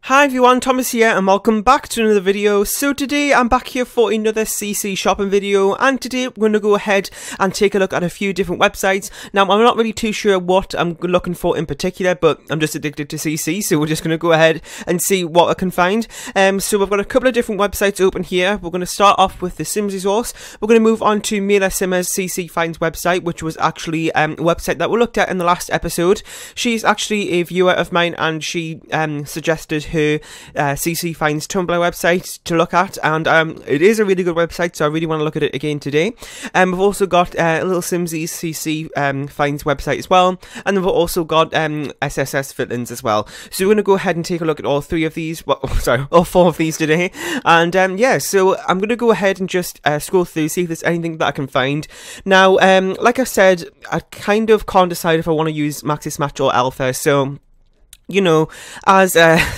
Hi everyone, Thomas here and welcome back to another video. So today I'm back here for another CC shopping video, and today we're going to go ahead and take a look at a few different websites. Now I'm not really too sure what I'm looking for in particular, but I'm just addicted to CC, so we're just going to go ahead and see what I can find. So we've got a couple of different websites open here. We're going to start off with the Sims resource. We're going to move on to Mila Simmer's CC Finds website, which was actually a website that we looked at in the last episode. She's actually a viewer of mine, and she suggested her CC Finds Tumblr website to look at, and it is a really good website, so I really want to look at it again today. We've also got Little Simsy's CC Finds website as well, and then we've also got SSS Fitlins as well. So we're going to go ahead and take a look at all three of these, all four of these today, and yeah, so I'm going to go ahead and just scroll through, see if there's anything that I can find. Now, like I said, I kind of can't decide if I want to use Maxis Match or Alpha, so you know, as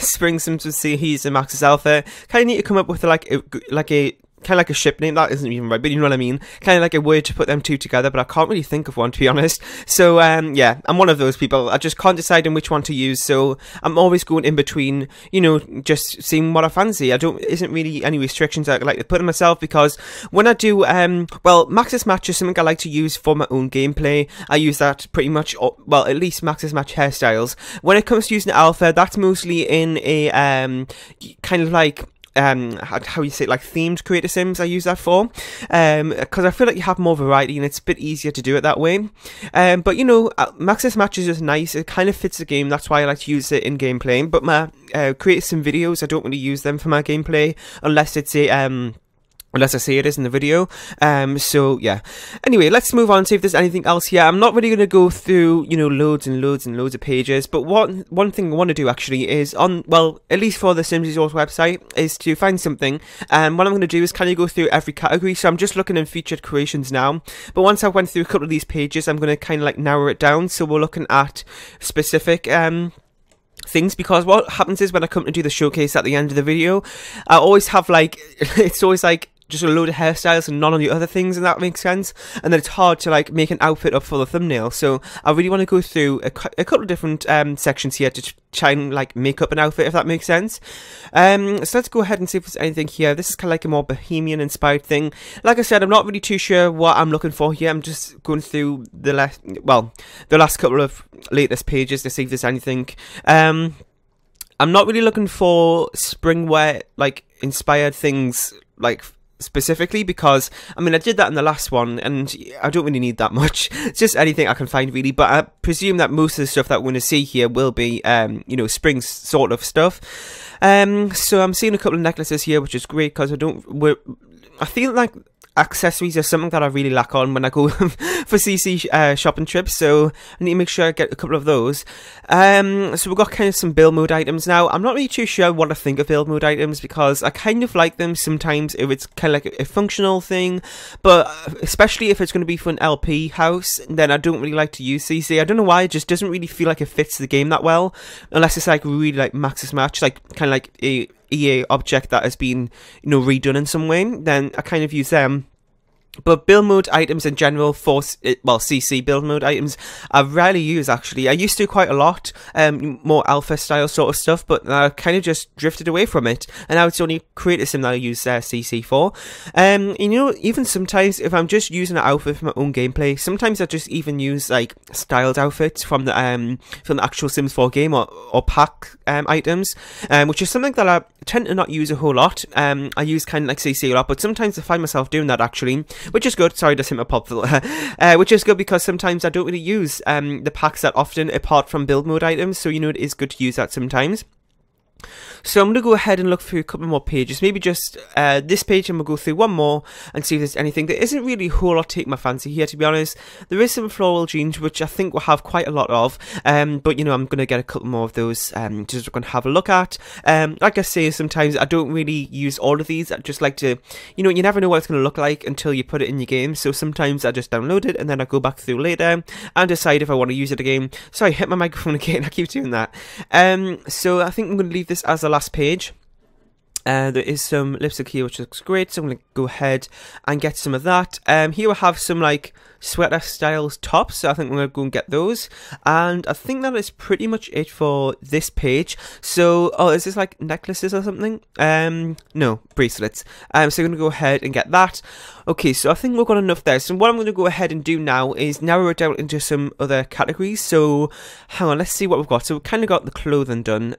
Spring Sims would say, he's a Maxis Alpha. Kind of need to come up with like a kind of like a ship name. That isn't even right, but you know what I mean. Kind of like a word to put them two together, but I can't really think of one, to be honest. So yeah, I'm one of those people. I just can't decide on which one to use. So I'm always going in between, you know, just seeing what I fancy. Isn't really any restrictions I like to put on myself, because when I do, well, Maxis Match is something I like to use for my own gameplay. I use that pretty much, well, at least Maxis Match hairstyles. When it comes to using Alpha, that's mostly in a kind of like how you say it, like themed creator sims. I use that for because I feel like you have more variety and it's a bit easier to do it that way. But you know, Maxis Match is just nice. It kind of fits the game. That's why I like to use it in gameplay. But my creator sim videos, I don't really use them for my gameplay unless it's a unless I say it is in the video. So yeah. Anyway, let's move on and see if there's anything else here. I'm not really going to go through, you know, loads and loads and loads of pages, but one thing I want to do actually is well, at least for the Sims Resource website, is to find something. And what I'm going to do is kind of go through every category. So I'm just looking in featured creations now. But once I've went through a couple of these pages, I'm going to kind of like narrow it down. So we're looking at specific things, because what happens is when I come to do the showcase at the end of the video, I always have like, it's always like just a load of hairstyles and none of the other things, and that makes sense, and then it's hard to like make an outfit up for the thumbnail. So I really want to go through a couple of different sections here to try and like make up an outfit, if that makes sense. So let's go ahead and see if there's anything here. This is kind of like a more bohemian inspired thing. Like I said, I'm not really too sure what I'm looking for here. I'm just going through the last couple of latest pages to see if there's anything. I'm not really looking for springwear like inspired things like specifically, because I mean I did that in the last one and I don't really need that much. It's just anything I can find really, but I presume that most of the stuff that we're going to see here will be you know, spring sort of stuff. So I'm seeing a couple of necklaces here, which is great, because I feel like accessories are something that I really lack on when I go for CC shopping trips, so I need to make sure I get a couple of those. So we've got kind of some build mode items now. I'm not really too sure what I think of build mode items, because I kind of like them sometimes if it's kind of like a functional thing, but especially if it's going to be for an LP house, then I don't really like to use CC. I don't know why, it just doesn't really feel like it fits the game that well, unless it's like really like Maxis Match, like kind of like a EA object that has been, you know, redone in some way, then I kind of use them. But build mode items in general, for well, CC build mode items, I rarely use actually. I used to quite a lot, more alpha style sort of stuff, but I kind of just drifted away from it, and now it's only creator sim that I use CC for. You know, even sometimes if I'm just using an outfit for my own gameplay, sometimes I just even use like styled outfits from the actual Sims 4 game, or pack items, which is something that I tend to not use a whole lot. I use kind of like CC a lot, but sometimes I find myself doing that actually, which is good. Sorry, just hit my pop filter. Which is good, because sometimes I don't really use the packs that often apart from build mode items, so you know, it is good to use that sometimes. So I'm going to go ahead and look through a couple more pages, maybe just this page, and we'll go through one more and see if there's anything. There isn't really a whole lot to take my fancy here, to be honest. There is some floral jeans, which I think we'll have quite a lot of, but you know, I'm going to get a couple more of those just going to have a look at. Like I say, sometimes I don't really use all of these. I just like to, you know, you never know what it's going to look like until you put it in your game, so sometimes I just download it and then I go back through later and decide if I want to use it again. Sorry, hit my microphone again, I keep doing that. So I think I'm going to leave this as the last page. There is some lipstick here which looks great, so I'm going to go ahead and get some of that. Here we have some like sweater styles tops, so I think we're going to go and get those. And I think that is pretty much it for this page. So, oh, is this like necklaces or something? No, bracelets. So I'm going to go ahead and get that. Okay, so I think we've got enough there. So what I'm going to go ahead and do now is narrow it down into some other categories. So, hang on, let's see what we've got. So we've kind of got the clothing done.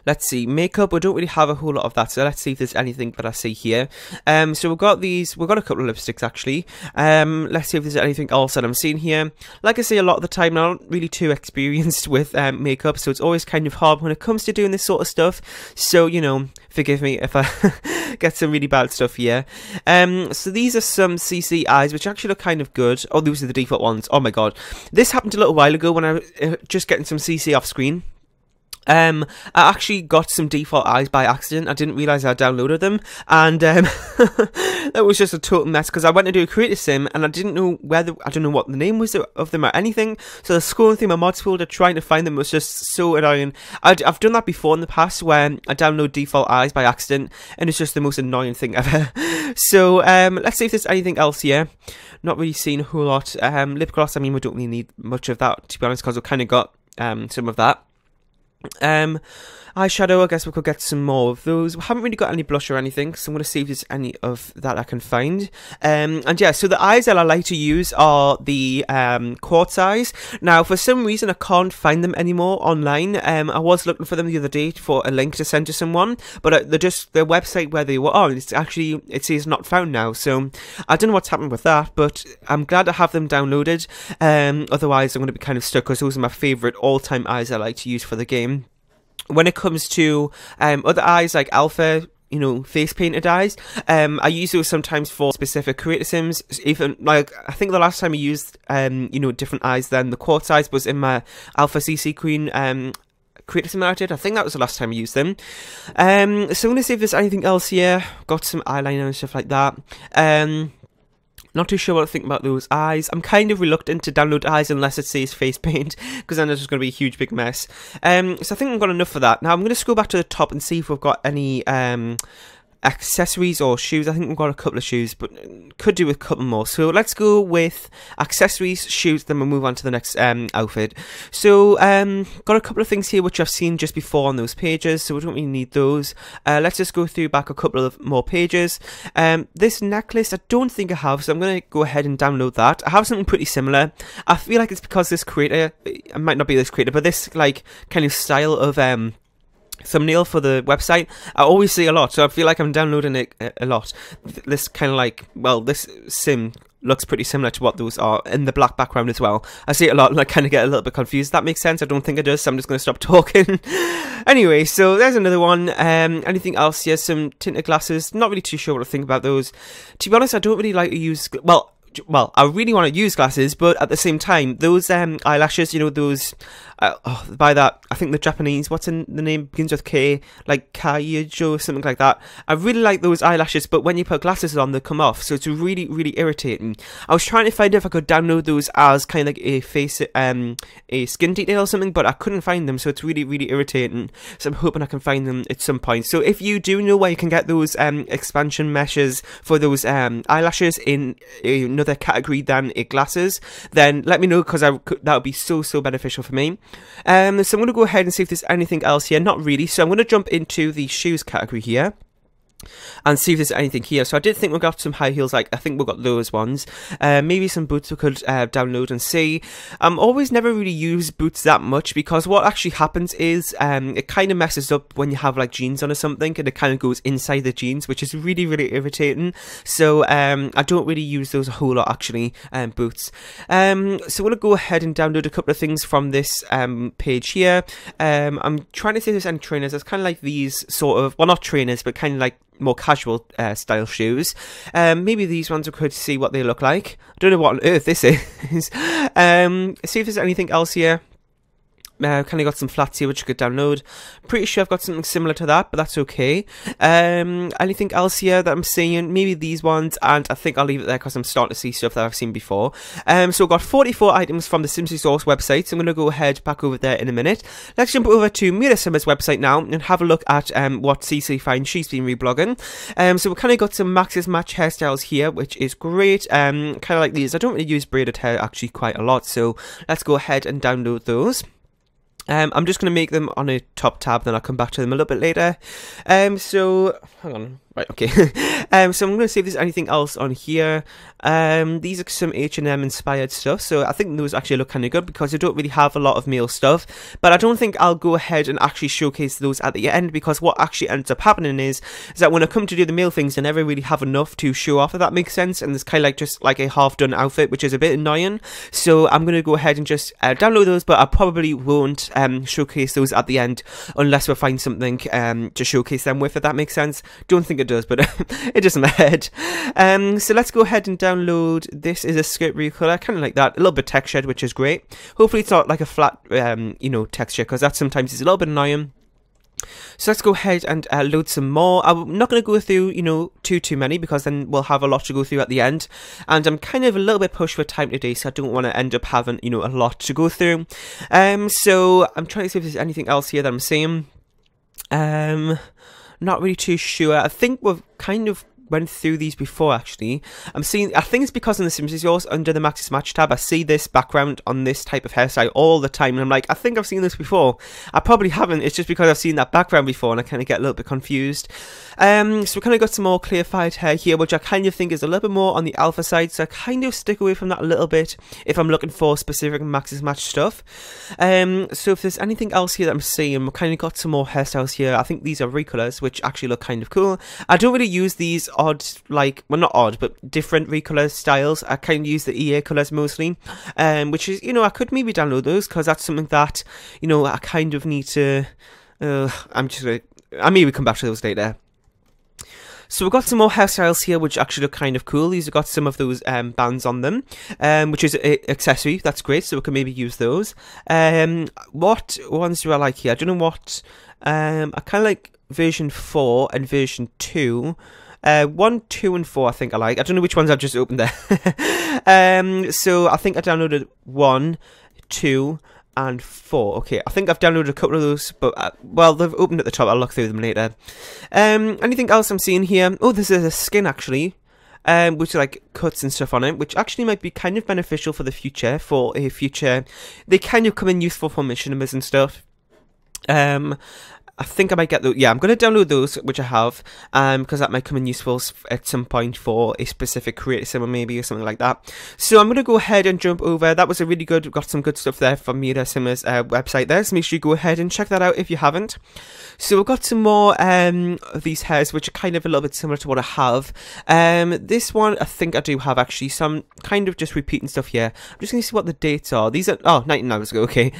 Let's see, makeup, we don't really have a whole lot of that, so let's see if there's anything that I see here. So we've got a couple of lipsticks actually. Let's see if there's anything else that I'm seeing here. Like I say, a lot of the time I'm not really too experienced with makeup, so it's always kind of hard when it comes to doing this sort of stuff. So, you know, forgive me if I get some really bad stuff here. So these are some CC eyes, which actually look kind of good. Oh, these are the default ones. Oh my god. This happened a little while ago when I was just getting some CC off screen. I actually got some default eyes by accident. I didn't realise I downloaded them, and that was just a total mess because I went to do a creator sim and I didn't know I don't know what the name was of them or anything. So the scrolling through my mods folder trying to find them was just so annoying. I've done that before in the past where I download default eyes by accident, and it's just the most annoying thing ever. So let's see if there's anything else here. Not really seeing a whole lot. Lip gloss, I mean, we don't really need much of that, to be honest, because we've kind of got some of that. Eyeshadow, I guess we could get some more of those. We haven't really got any blush or anything, so I'm going to see if there's any of that I can find. And yeah, so the eyes that I like to use are the quartz eyes. Now, for some reason, I can't find them anymore online. I was looking for them the other day for a link to send to someone, but the website where they were on, it says not found now. So I don't know what's happened with that, but I'm glad I have them downloaded. Otherwise, I'm going to be kind of stuck because those are my favourite all-time eyes I like to use for the game. When it comes to other eyes like alpha, you know, face painted eyes, I use those sometimes for specific creator sims. Even like I think the last time I used you know, different eyes than the quartz eyes was in my Alpha CC Queen creator sim I did. I think that was the last time I used them. So I'm gonna see if there's anything else here. Got some eyeliner and stuff like that. Not too sure what to think about those eyes. I'm kind of reluctant to download eyes unless it says face paint, because then it's just going to be a huge big mess. So I think I've got enough for that. Now I'm going to scroll back to the top and see if we've got any accessories or shoes. I think we've got a couple of shoes, but could do with a couple more. So let's go with accessories, shoes, then we'll move on to the next outfit. So got a couple of things here which I've seen just before on those pages, so we don't really need those. Let's just go through back a couple of more pages. This necklace I don't think I have, so I'm going to go ahead and download that. I have something pretty similar. I feel like it's because this creator, it might not be this creator, but this like kind of style of thumbnail for the website I always see a lot, so I feel like I'm downloading it a lot. This kind of like, well, this sim looks pretty similar to what those are in the black background as well. I see it a lot and I kind of get a little bit confused. That makes sense? I don't think it does, so I'm just going to stop talking. Anyway, so there's another one. Anything else? Yes, some tinted glasses. Not really too sure what to think about those. To be honest, I don't really like to use, well, I really want to use glasses, but at the same time, those eyelashes, you know, those, by that, I think the Japanese, what's in the name, begins with K, like Kaijo or something like that. I really like those eyelashes, but when you put glasses on, they come off, so it's really, really irritating. I was trying to find if I could download those as kind of like a face, a skin detail or something, but I couldn't find them, so it's really, really irritating. So I'm hoping I can find them at some point. So if you do know where you can get those expansion meshes for those eyelashes in another category than glasses, then let me know, because that would be so beneficial for me. So I'm going to go ahead and see if there's anything else here. Not really, so I'm going to jump into the shoes category here and see if there's anything here. So I did think we got some high heels, like I think we got those ones. Maybe some boots we could download and see. Always never really use boots that much, because what actually happens is it kind of messes up when you have like jeans on or something, and it kind of goes inside the jeans, which is really, really irritating. So I don't really use those a whole lot actually, boots. So I'm going to go ahead and download a couple of things from this page here. I'm trying to see if there's any trainers. It's kind of like these sort of, well, not trainers, but kind of like more casual style shoes. Maybe these ones we could see what they look like. I don't know what on earth this is. See if there's anything else here. kind of got some flats here which you could download. Pretty sure I've got something similar to that, but that's okay. Anything else here that I'm seeing? Maybe these ones, and I think I'll leave it there because I'm starting to see stuff that I've seen before. So I've got 44 items from the CC Source website, so I'm going to go ahead back over there in a minute. Let's jump over to Mira Summer's website now and have a look at what CC finds she's been reblogging. So we've kind of got some Max's Match hairstyles here, which is great. Kind of like these. I don't really use braided hair actually quite a lot, so let's go ahead and download those. I'm just going to make them on a top tab, then I'll come back to them a little bit later. So, hang on. Right, okay. So I'm going to see if there's anything else on here. These are some H&M inspired stuff, so I think those actually look kind of good because I don't really have a lot of male stuff, but I don't think I'll go ahead and actually showcase those at the end, because what actually ends up happening is that when I come to do the male things, I never really have enough to show off, if that makes sense, and there's kind of like just like a half done outfit, which is a bit annoying. So I'm going to go ahead and just download those, but I probably won't showcase those at the end unless we find something to showcase them with, if that makes sense. Don't think it does, but it does in my head. So let's go ahead and download. This is a skirt recolor, kind of like that, a little bit textured, which is great. Hopefully it's not like a flat texture, because that sometimes is a little bit annoying. So let's go ahead and load some more. I'm not going to go through, too many, because then we'll have a lot to go through at the end. And I'm kind of a little bit pushed for time today, so I don't want to end up having, a lot to go through. So I'm trying to see if there's anything else here that I'm seeing. Not really too sure. I think we've kind of went through these before, actually. I think it's because in the Simpsons Yours, under the Max's Match tab, I see this background on this type of hairstyle all the time, and I'm like, I think I've seen this before. I probably haven't. It's just because I've seen that background before, and I kind of get a little bit confused. So we kind of got some more clarified hair here, which I kind of think is a little bit more on the alpha side, so I kind of stick away from that a little bit if I'm looking for specific Max's Match stuff. So if there's anything else here that I'm seeing, we've kind of got some more hairstyles here. I think these are recolors, which actually look kind of cool. I don't really use these odd, not odd, but different recolor styles. I kind of use the EA colors mostly, which is, I could maybe download those, because that's something that, I kind of need to, I maybe come back to those later. So we've got some more hairstyles here, which actually look kind of cool. These have got some of those bands on them, which is an accessory. That's great, so we can maybe use those. What ones do I like here? I don't know what, I kind of like version 4 and version 2. 1, 2, and 4 I think I like. I don't know which ones I've just opened there. So I think I downloaded 1, 2, and 4. Okay, I think I've downloaded a couple of those, but well, they've opened at the top. I'll look through them later. Anything else I'm seeing here? Oh, this is a skin actually, which like cuts and stuff on it, which actually might be kind of beneficial for the future. They kind of come in useful for machinimas and stuff. I think I might get those. Yeah, I'm going to download those, which I have, because that might come in useful at some point for a specific creator sim maybe, or something like that. So I'm going to go ahead and jump over. That was a really good, got some good stuff there from Mira Simmer's website there, so make sure you go ahead and check that out if you haven't. So we've got some more of these hairs, which are kind of a little bit similar to what I have. This one I think I do have actually, so I'm kind of just repeating stuff here. I'm just going to see what the dates are. These are, 19 hours ago, okay.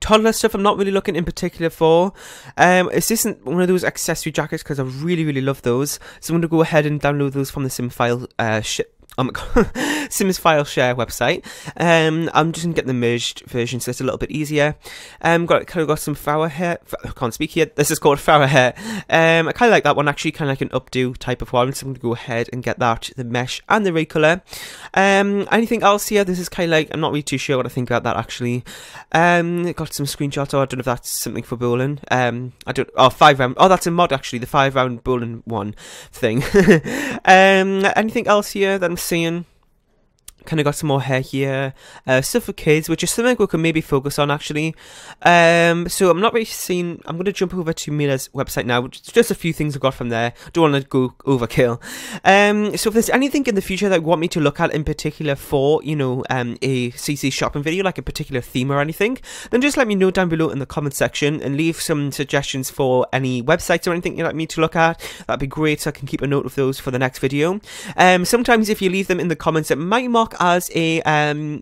Toddler stuff I'm not really looking in particular for. This isn't one of those accessory jackets, because I really, really love those. So I'm going to go ahead and download those from the Sims File Share website. I'm just going to get the merged version, so it's a little bit easier. Got some flower hair. I can't speak here. This is called flower hair. I kind of like that one actually, kind of like an updo type of one. So I'm going to go ahead and get that, the mesh and the recolor. Anything else here? This is kind of like, I'm not really too sure what I think about that actually. Got some screenshots. I don't know if that's something for bowling. 5 round. Oh, that's a mod actually, the 5 round bowling one thing. Anything else here that I'm seeing? Kind of got some more hair here, stuff for kids, which is something we can maybe focus on actually. So I'm not really seeing. I'm going to jump over to Mira's website now, which is just a few things I got from there. Don't want to go overkill. So if there's anything in the future that you want me to look at in particular for, a CC shopping video, like a particular theme or anything, then just let me know down below in the comment section and leave some suggestions for any websites or anything you'd like me to look at. That'd be great, so I can keep a note of those for the next video. Sometimes if you leave them in the comments, it might mark as a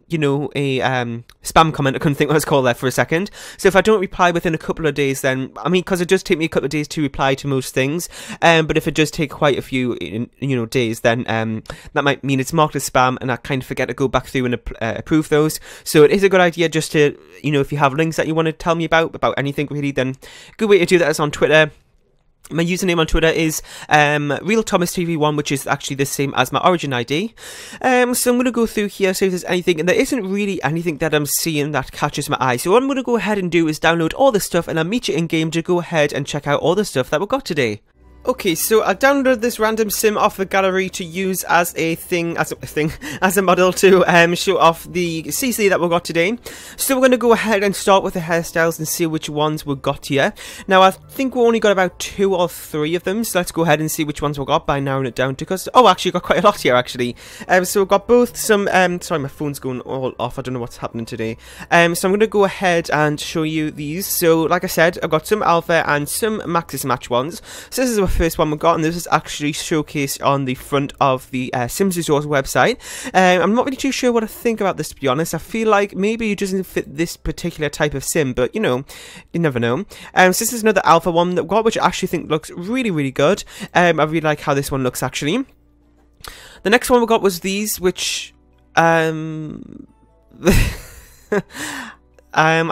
you know, a spam comment. I couldn't think what it was called there for a second. So if I don't reply within a couple of days, then I mean, because it does take me a couple of days to reply to most things, but if it does take quite a few you know, days, then that might mean it's marked as spam, and I kind of forget to go back through and approve those. So it is a good idea just to, you know, if you have links that you want to tell me about anything really, then good way to do that is on Twitter. My username on Twitter is RealThomasTV1, which is actually the same as my Origin ID. So I'm going to go through here, see if there's anything, and there isn't really anything that I'm seeing that catches my eye. So what I'm going to go ahead and do is download all the stuff, and I'll meet you in game to go ahead and check out all the stuff that we got today. Okay, so I downloaded this random sim off the gallery to use as a model to show off the CC that we got today. So we're going to go ahead and start with the hairstyles and see which ones we got here. Now I think we only got about 2 or 3 of them, so let's go ahead and see which ones we got by narrowing it down to, because actually got quite a lot here actually. So we've got both some sorry, my phone's going all off, I don't know what's happening today. So I'm going to go ahead and show you these. So like I said, I've got some alpha and some Maxis Match ones. So this is the first one we got, and this is actually showcased on the front of the Sims Resource website. I'm not really too sure what I think about this, to be honest. I feel like maybe it doesn't fit this particular type of sim, but you know, you never know. So this is another alpha one that we got, which I actually think looks really, really good. I really like how this one looks actually. The next one we got was these, which I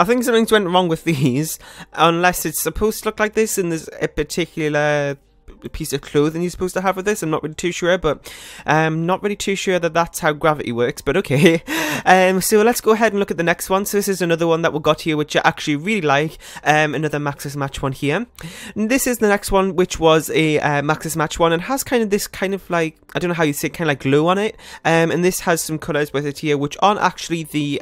think something's went wrong with these, unless it's supposed to look like this and there's a particular piece of clothing you're supposed to have with this. I'm not really too sure, but not really too sure that that's how gravity works, but okay. So let's go ahead and look at the next one. So this is another one that we got here, which I actually really like. Another Maxis Match one here. And this is the next one, which was a Maxis Match one, and has kind of this kind of like, I don't know how you say, kind of like glow on it. And this has some colours with it here, which aren't actually the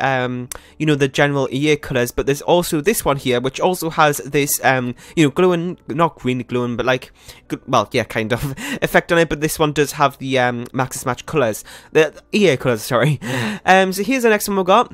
you know, the general EA colours, but there's also this one here, which also has this you know, glowing, not green glowing, but like, well, yeah, kind of effect on it. But this one does have the Maxis Match colours, the EA colours, sorry. So here's the next one we got.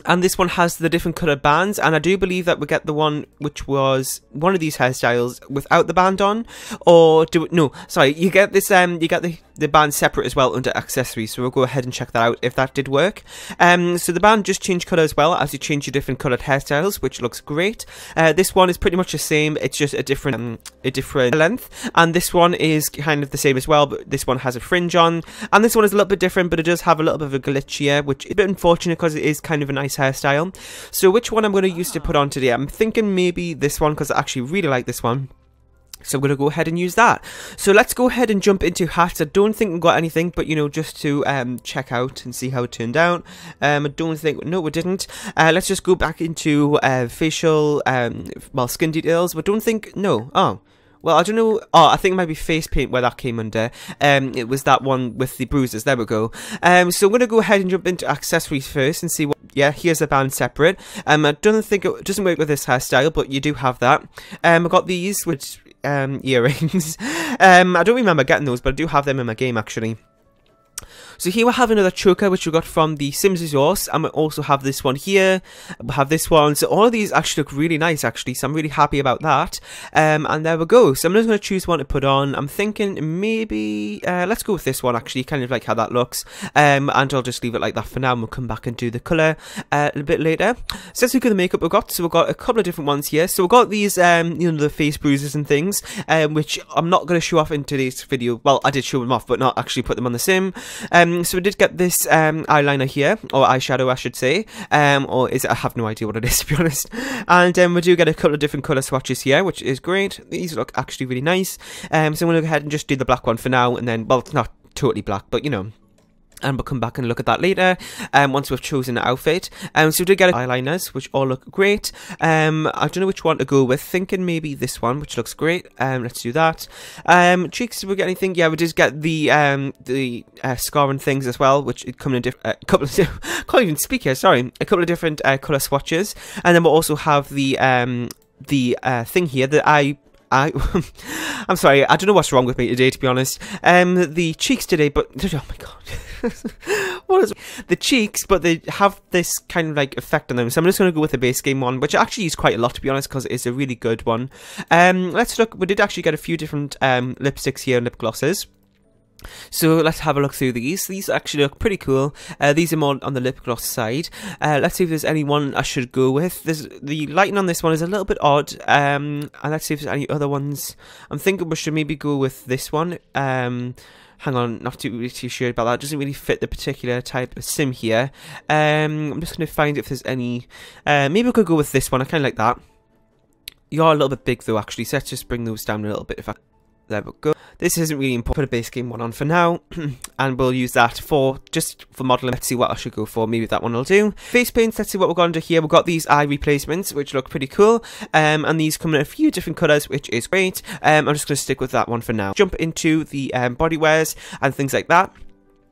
And this one has the different coloured bands, and I do believe that we get the one which was one of these hairstyles without the band on, or do it, no, sorry, you get this, you get the band separate as well under accessories, so we'll go ahead and check that out if that did work. So the band just changed colour as well as you change your different coloured hairstyles, which looks great. This one is pretty much the same, it's just a different length, and this one is kind of the same as well, but this one has a fringe on, and this one is a little bit different, but it does have a little bit of a glitch here, which is a bit unfortunate because it is kind of a nice hairstyle. So which one I'm going to use to put on today? I'm thinking maybe this one, because I actually really like this one. So I'm going to go ahead and use that. So let's go ahead and jump into hats. I don't think we got anything, but you know, just to check out and see how it turned out. I don't think, no, we didn't. Let's just go back into facial, well, skin details. We don't think, no, oh. Well, I don't know. Oh, I think it might be face paint where that came under. It was that one with the bruises. There we go. So I'm going to go ahead and jump into accessories first and see what. Yeah, here's the band separate. I don't think it doesn't work with this hairstyle, but you do have that. I got these, which earrings. I don't remember getting those, but I do have them in my game actually. So here we have another choker, which we got from the Sims Resource, and we also have this one here, we have this one, so all of these actually look really nice actually, so I'm really happy about that. And there we go, so I'm just going to choose one to put on. I'm thinking maybe, let's go with this one actually, kind of like how that looks, and I'll just leave it like that for now, and we'll come back and do the colour a little bit later. So let's look at the makeup we've got. So we've got a couple of different ones here, so we've got these, you know, the face bruises and things, which I'm not going to show off in today's video. Well, I did show them off, but not actually put them on the sim. So we did get this eyeliner here, or eyeshadow I should say, or is it, I have no idea what it is to be honest. And we do get a couple of different colour swatches here, which is great. These look actually really nice. So I'm going to go ahead and just do the black one for now, and then, well, it's not totally black, but you know. And we'll come back and look at that later, once we've chosen the outfit. So we did get eyeliners, which all look great. I don't know which one to go with, thinking maybe this one, which looks great. Let's do that. Cheeks, did we get anything? Yeah, we did get the scar and things as well, which come in a couple of can't even speak here, sorry. A couple of different colour swatches. And then we'll also have the thing here, the I'm sorry, I don't know what's wrong with me today, to be honest. The cheeks today, but oh my god. What is the cheeks, but they have this kind of like effect on them, so I'm just going to go with the base game one, which I actually use quite a lot to be honest, because it's a really good one. Let's look. We did actually get a few different lipsticks here and lip glosses. So let's have a look through these. These actually look pretty cool. These are more on the lip gloss side. Let's see if there's any one I should go with. The lighting on this one is a little bit odd. And let's see if there's any other ones. I'm thinking we should maybe go with this one. Hang on, not really too sure about that. It doesn't really fit the particular type of sim here. I'm just going to find if there's any. Maybe we could go with this one. I kind of like that. You are a little bit big though, actually. So let's just bring those down a little bit. There we go. This isn't really important. Put a base game one on for now, and we'll use that just for modelling. Let's see what I should go for. Maybe that one will do. Face paints. Let's see what we're going to do here. We've got these eye replacements, which look pretty cool, and these come in a few different colours, which is great. I'm just going to stick with that one for now. Jump into the body wears and things like that.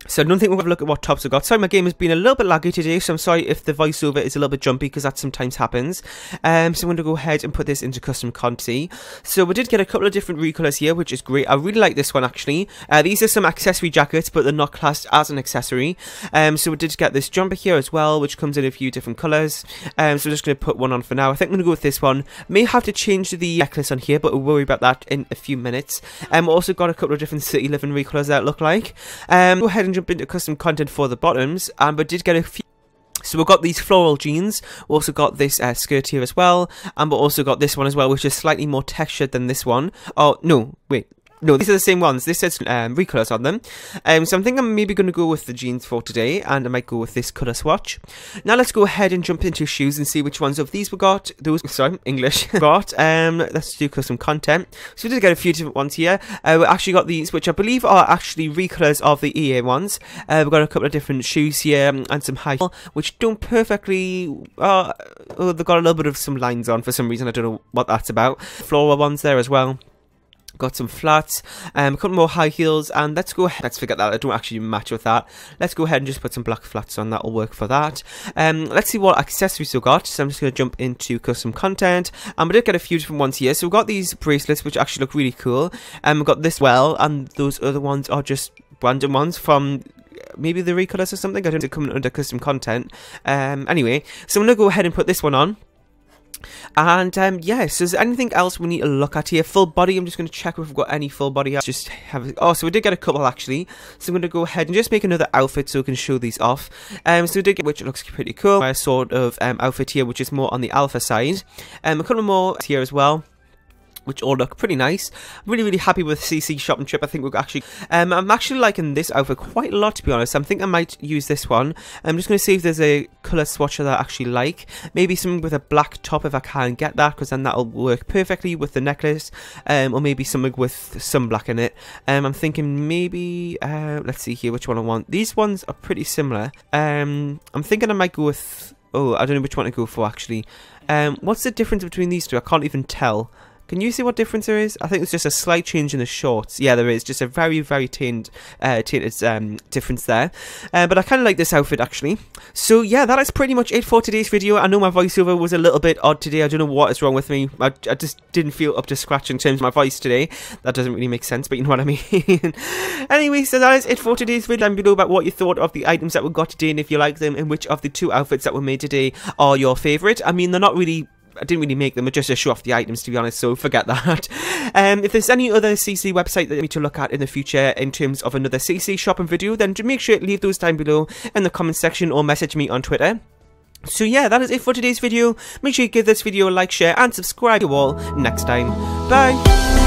So I don't think we'll have a look at what tops we've got. Sorry, my game has been a little bit laggy today, so I'm sorry if the voiceover is a little bit jumpy, because that sometimes happens. So I'm going to go ahead and put this into custom content. So we did get a couple of different recolors here, which is great. I really like this one, actually. These are some accessory jackets, but they're not classed as an accessory. So we did get this jumper here as well, which comes in a few different colours. So I'm just going to put one on for now. I think I'm going to go with this one. May have to change the necklace on here, but we'll worry about that in a few minutes. We've also got a couple of different city living recolors that look like. Go ahead and jump into custom content for the bottoms, and we did get a few. So we've got these floral jeans. We also got this skirt here as well, and we also got this one as well, which is slightly more textured than this one. Oh no, wait. No, these are the same ones. This says recolors on them. So I'm thinking I'm maybe going to go with the jeans for today, and I might go with this colour swatch. Now let's go ahead and jump into shoes and see which ones of these we got. English got. Let's do custom content. So we did get a few different ones here. We actually got these, which I believe are actually recolors of the EA ones. We've got a couple of different shoes here and some high heels, which don't perfectly. Oh, they've got a little bit of some lines on for some reason. I don't know what that's about. Floral ones there as well. Got some flats, a couple more high heels, and let's go ahead. Let's forget that. I don't actually match with that. Let's go ahead and just put some black flats on. That'll work for that. Let's see what accessories we got. So I'm just going to jump into custom content, and we did get a few different ones here. So we've got these bracelets, which actually look really cool. We've got this and those other ones are just random ones from maybe the recolors or something. I don't know, coming under custom content. Anyway, so I'm going to go ahead and put this one on. And yes, is there anything else we need to look at here? Full body, I'm just going to check if we've got any full body. Just have oh, so we did get a couple actually. So I'm going to go ahead and just make another outfit so we can show these off. So we did get, which looks pretty cool, a sort of outfit here, which is more on the alpha side. A couple more here as well, which all look pretty nice. I'm really happy with CC shopping trip. I think we're actually I'm actually liking this outfit quite a lot, to be honest. I think I might use this one. I'm just going to see if there's a colour swatch that I actually like. Maybe something with a black top if I can get that, because then that'll work perfectly with the necklace. Or maybe something with some black in it. I'm thinking maybe let's see here which one I want. These ones are pretty similar. I'm thinking I might go with, oh, I don't know which one to go for actually. What's the difference between these two? I can't even tell. Can you see what difference there is? I think it's just a slight change in the shorts. Yeah, there is. Just a very tainted difference there. But I kind of like this outfit, actually. So, yeah, that is pretty much it for today's video. I know my voiceover was a little bit odd today. I don't know what is wrong with me. I just didn't feel up to scratch in terms of my voice today. That doesn't really make sense, but you know what I mean. Anyway, so that is it for today's video. Down below about what you thought of the items that we got today, and if you like them, and which of the two outfits that were made today are your favourite. I mean, they're not really... I didn't really make them, just to show off the items, to be honest, so forget that. If there's any other CC website that you need to look at in the future in terms of another CC shopping video, then make sure to leave those down below in the comment section or message me on Twitter. So yeah, that is it for today's video. Make sure you give this video a like, share and subscribe to all next time. Bye!